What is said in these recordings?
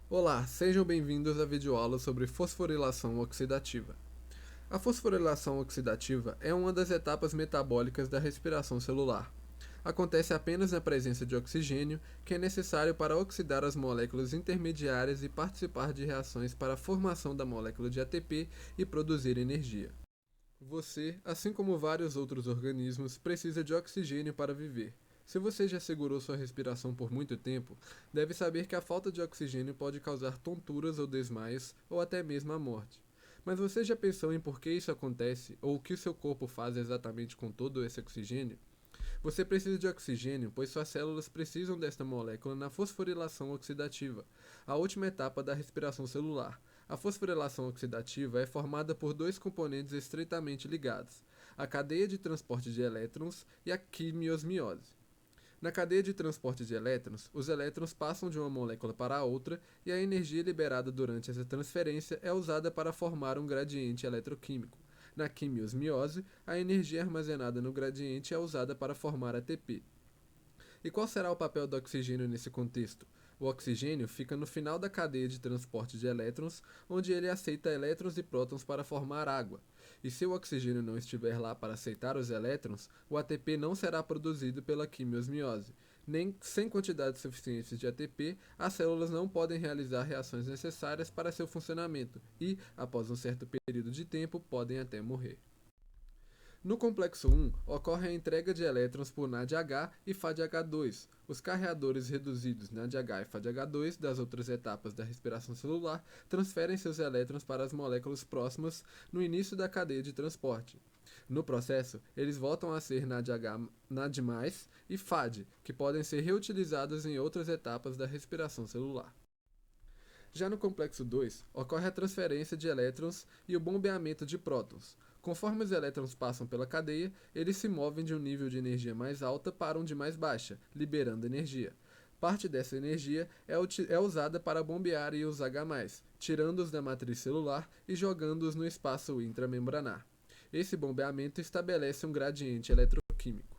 Olá, sejam bem-vindos à videoaula sobre fosforilação oxidativa. A fosforilação oxidativa é uma das etapas metabólicas da respiração celular. Acontece apenas na presença de oxigênio, que é necessário para oxidar as moléculas intermediárias e participar de reações para a formação da molécula de ATP e produzir energia. Você, assim como vários outros organismos, precisa de oxigênio para viver. Se você já segurou sua respiração por muito tempo, deve saber que a falta de oxigênio pode causar tonturas ou desmaios, ou até mesmo a morte. Mas você já pensou em por que isso acontece, ou o que o seu corpo faz exatamente com todo esse oxigênio? Você precisa de oxigênio, pois suas células precisam desta molécula na fosforilação oxidativa, a última etapa da respiração celular. A fosforilação oxidativa é formada por dois componentes estreitamente ligados: a cadeia de transporte de elétrons e a quimiosmiose. Na cadeia de transporte de elétrons, os elétrons passam de uma molécula para a outra e a energia liberada durante essa transferência é usada para formar um gradiente eletroquímico. Na quimiosmiose, a energia armazenada no gradiente é usada para formar ATP. E qual será o papel do oxigênio nesse contexto? O oxigênio fica no final da cadeia de transporte de elétrons, onde ele aceita elétrons e prótons para formar água. E se o oxigênio não estiver lá para aceitar os elétrons, o ATP não será produzido pela quimiosmiose. Nem sem quantidades suficientes de ATP, as células não podem realizar reações necessárias para seu funcionamento e, após um certo período de tempo, podem até morrer. No complexo 1, ocorre a entrega de elétrons por NADH e FADH2. Os carreadores reduzidos NADH e FADH2 das outras etapas da respiração celular transferem seus elétrons para as moléculas próximas no início da cadeia de transporte. No processo, eles voltam a ser NADH, NAD+, e FAD, que podem ser reutilizados em outras etapas da respiração celular. Já no complexo 2, ocorre a transferência de elétrons e o bombeamento de prótons. Conforme os elétrons passam pela cadeia, eles se movem de um nível de energia mais alta para um de mais baixa, liberando energia. Parte dessa energia é usada para bombear íons H+, tirando-os da matriz celular e jogando-os no espaço intramembranar. Esse bombeamento estabelece um gradiente eletroquímico.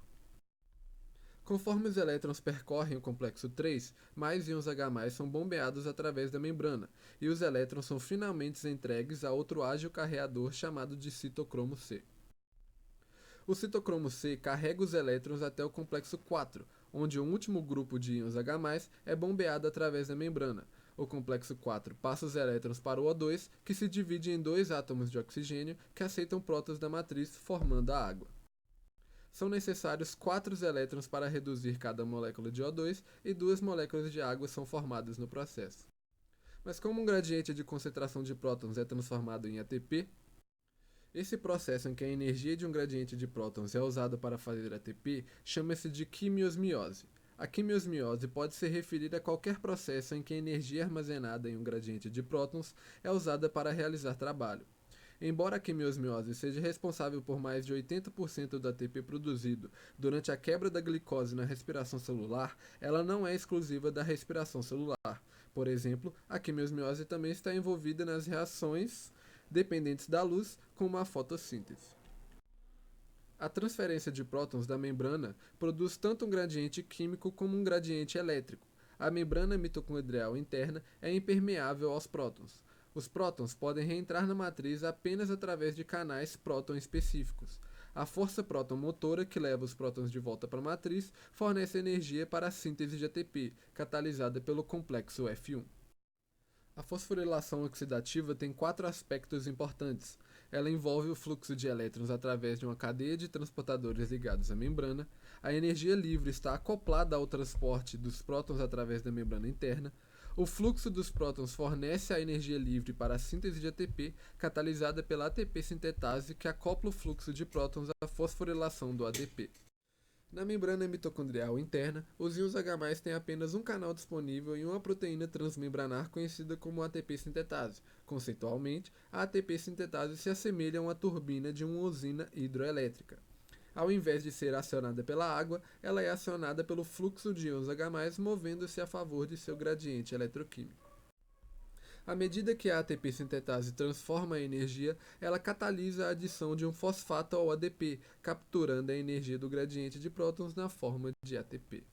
Conforme os elétrons percorrem o complexo 3, mais íons H+ são bombeados através da membrana, e os elétrons são finalmente entregues a outro ágil carreador chamado de citocromo C. O citocromo C carrega os elétrons até o complexo 4, onde o último grupo de íons H+ é bombeado através da membrana. O complexo 4 passa os elétrons para o O2, que se divide em dois átomos de oxigênio que aceitam prótons da matriz, formando a água. São necessários 4 elétrons para reduzir cada molécula de O2 e 2 moléculas de água são formadas no processo. Mas como um gradiente de concentração de prótons é transformado em ATP, esse processo em que a energia de um gradiente de prótons é usada para fazer ATP chama-se de quimiosmiose. A quimiosmiose pode se referir a qualquer processo em que a energia armazenada em um gradiente de prótons é usada para realizar trabalho. Embora a quimiosmiose seja responsável por mais de 80% do ATP produzido durante a quebra da glicose na respiração celular, ela não é exclusiva da respiração celular. Por exemplo, a quimiosmiose também está envolvida nas reações dependentes da luz, como a fotossíntese. A transferência de prótons da membrana produz tanto um gradiente químico como um gradiente elétrico. A membrana mitocondrial interna é impermeável aos prótons. Os prótons podem reentrar na matriz apenas através de canais próton específicos. A força próton-motora, que leva os prótons de volta para a matriz, fornece energia para a síntese de ATP, catalisada pelo complexo F1. A fosforilação oxidativa tem 4 aspectos importantes. Ela envolve o fluxo de elétrons através de uma cadeia de transportadores ligados à membrana. A energia livre está acoplada ao transporte dos prótons através da membrana interna. O fluxo dos prótons fornece a energia livre para a síntese de ATP, catalisada pela ATP sintetase, que acopla o fluxo de prótons à fosforilação do ADP. Na membrana mitocondrial interna, os íons H+ têm apenas um canal disponível em uma proteína transmembranar conhecida como ATP sintetase. Conceitualmente, a ATP sintetase se assemelha a uma turbina de uma usina hidroelétrica. Ao invés de ser acionada pela água, ela é acionada pelo fluxo de íons H+, movendo-se a favor de seu gradiente eletroquímico. À medida que a ATP sintetase transforma a energia, ela catalisa a adição de um fosfato ao ADP, capturando a energia do gradiente de prótons na forma de ATP.